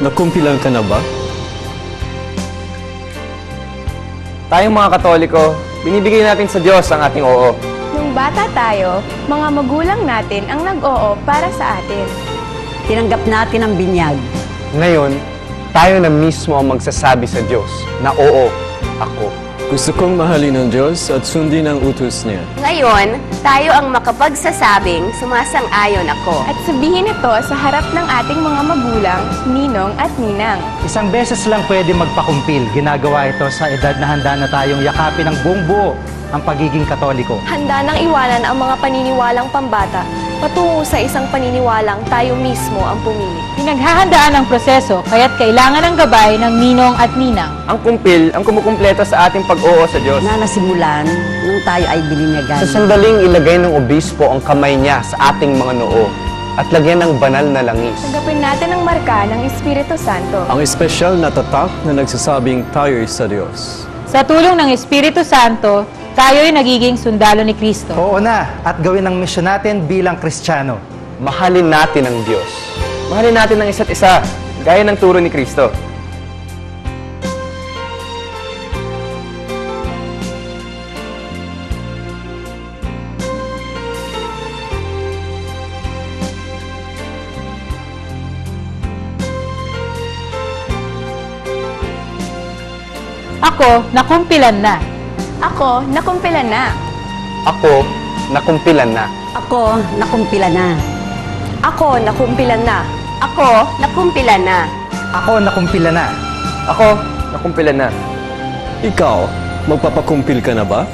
nakumpilan ka na ba? Tayong mga Katoliko, binibigay natin sa Diyos ang ating oo. Nung bata tayo, mga magulang natin ang nag-oo para sa atin. Tinanggap natin ang binyag. Ngayon, tayo na mismo ang magsasabi sa Diyos na oo, ako. Gusto kong mahalin ng Diyos at sundin ang utos niya. Ngayon, tayo ang makapagsasabing sumasang-ayon ako. At sabihin ito sa harap ng ating mga magulang, ninong at ninang. Isang beses lang pwede magpakumpil. Ginagawa ito sa edad na handa na tayong yakapin ng buong buo ang pagiging Katoliko. Handa nang iwanan ang mga paniniwalang pambata patungo sa isang paniniwalang tayo mismo ang pumili. Pinaghahandaan ang proseso kaya't kailangan ng gabay ng ninong at ninang. Ang kumpil ang kumukumpleto sa ating pag-oo sa Diyos. Na nasimulan nung tayo ay bininyagan. Sa sandaling ilagay ng obispo ang kamay niya sa ating mga noo at lagyan ng banal na langis. Tanggapin natin ang marka ng Espiritu Santo. Ang espesyal na tatak na nagsasabing tayo'y sa Diyos. Sa tulong ng Espiritu Santo, tayo'y nagiging sundalo ni Kristo. Oo na, at gawin ang misyon natin bilang Kristiyano. Mahalin natin ang Diyos. Mahalin natin ang isa't isa, gaya ng turo ni Kristo. Ako, nakumpilan na. Ako, nakumpilan na. Ako, nakumpilan na. Ako, nakumpila na. Ako, nakumpilan na. Ako, nakumpilan na. Ako, nakumpila na. Ako, nakumpilan na. Ikaw, magpapakumpil ka na ba?